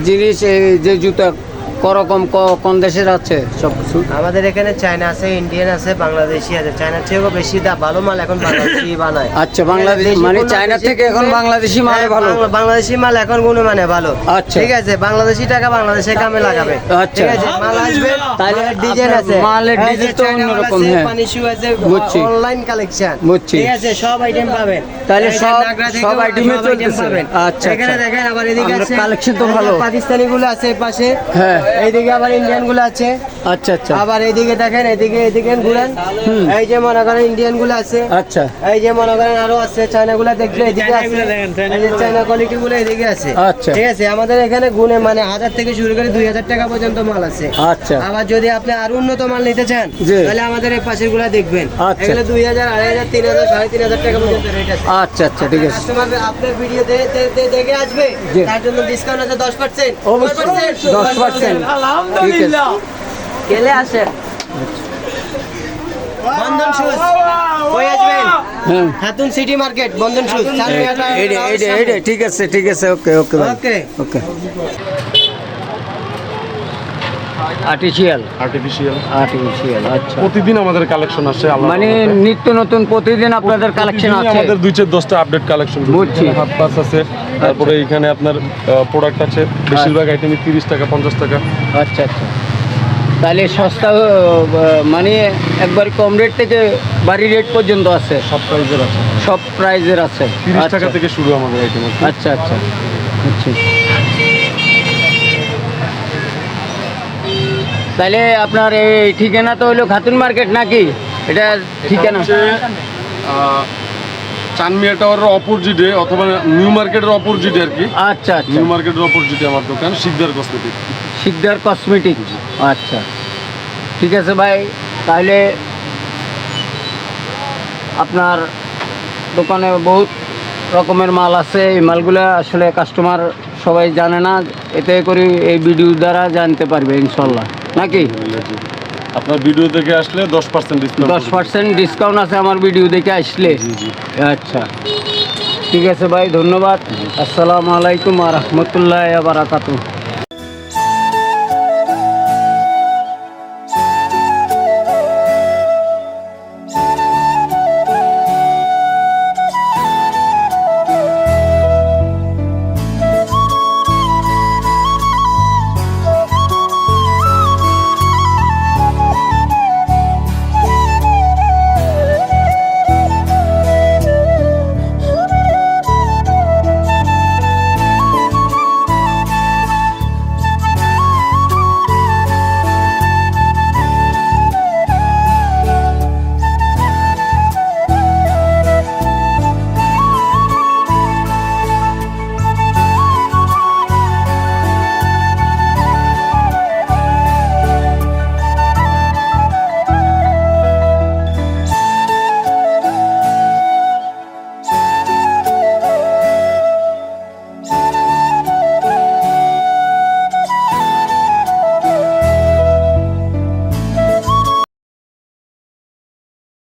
জিনিস যে জুতা করকম কোন দেশের আছে সব কিছু? আমাদের এখানে চায়না আছে, ইন্ডিয়ান আছে, বাংলাদেশি আছে। চায়নার চেয়েও বেশি ভালো মাল এখন বাংলাদেশি বানায়। আচ্ছা, বাংলাদেশ মানে চায়না থেকে এখন বাংলাদেশি মাল ভালো, বাংলাদেশি মাল এখন গুণমানে ভালো। আচ্ছা, ঠিক আছে, বাংলাদেশি টাকা বাংলাদেশে কামে লাগাবে। আচ্ছা, ঠিক আছে, মাল আসবে, তাহলে ডিজাইন আছে, মালের ডিজাইন তো অন্যরকম। হ্যাঁ, পানি শু আছে, অনলাইন কালেকশন। বুঝছি, ঠিক আছে, সব আইটেম পাবেন। তাহলে সব আইটেমে চলতেছে। আচ্ছা, এখানে দেখেন আবার এদিকে আছে কালেকশন তো ভালো। পাকিস্তানি গুলো আছে পাশে। হ্যাঁ, এইদিকে আবার ইন্ডিয়ান গুলো আছে। আচ্ছা আচ্ছা, আবার এইদিকে দেখেন, এদিকে ঘুরেন, এই যে মনে করেন ইন্ডিয়ান গুলো আছে। আচ্ছা, এই যে মনে করেন আরো আছে চায়না গুলা, দেখলে এদিকে আছে, এই যে চায়না কোয়ালিটি গুলো এদিকে আছে। আচ্ছা, ঠিক আছে, আমাদের এখানে গুণে মানে 1000 থেকে শুরু করে 2000 টাকা পর্যন্ত মাল আছে। আচ্ছা, আবার যদি আপনি আরো উন্নত মাল নিতে চান তাহলে আমাদের এই পাশের গুলা দেখবেন, এগুলো 2000, 2500, 3000, 3500 টাকা পর্যন্ত রেট আছে। আচ্ছা আচ্ছা, ঠিক আছে। কাস্টমার আপনার ভিডিও দেখে আসবে, তার জন্য ডিসকাউন্ট আছে 10%। অবশ্যই 10%। আলহামদুলিল্লাহ, গেলে আসেন বন্ধন শুজ, কই আসবেন? খাতুন সিটি মার্কেট, বন্ধন শুজ। ঠিক আছে, ঠিক আছে, ওকে ওকে ওকে ওকে। আর্টিফিশিয়াল, আচ্ছা। প্রতিদিন আমাদের কালেকশন আসে, মানে নিত্য নতুন প্রতিদিন আপনাদের কালেকশন আছে? আমাদের 2-10টা আপডেট কালেকশন। বুঝছি। হাত পাস আছে, তারপরে এখানে আপনার প্রোডাক্ট আছে, বেশিরভাগ আইটেমই 30 টাকা 50 টাকা। আচ্ছা আচ্ছা, তাহলে সস্তা মানে একবার কম রেট থেকে বাড়ি রেট পর্যন্ত আছে? সব প্রাইজের আছে, সব প্রাইজের আছে। 30 টাকা থেকে শুরু আমাদের আইটেম। আচ্ছা আচ্ছা, আচ্ছা। তাহলে আপনার এই ঠিকানা তো হলো খাতুন মার্কেট নাকি? এটা ঠিকানা চানমিয়া টাওয়ারের অপোজিটে অথবা নিউ মার্কেটের অপোজিটে আর কি। আচ্ছা আচ্ছা, নিউ মার্কেটের অপোজিটে আমার দোকান, শিকদার কসমেটিক। শিকদার কসমেটিক, আচ্ছা ঠিক আছে ভাই। তাহলে আপনার দোকানে বহুত রকমের মাল আছে, এই মালগুলো আসলে কাস্টমার সবাই জানে না, এতে করে এই ভিডিও দ্বারা জানতে পারবে ইনশাল্লাহ নাকি? আপনার ভিডিও দেখে আসলে 10% ডিসকাউন্ট। 10% ডিসকাউন্ট আছে আমার ভিডিও দেখে আসলে? আচ্ছা ঠিক আছে ভাই, ধন্যবাদ। আসসালামু আলাইকুম ওয়া রাহমাতুল্লাহি ওয়া বারাকাতুহু।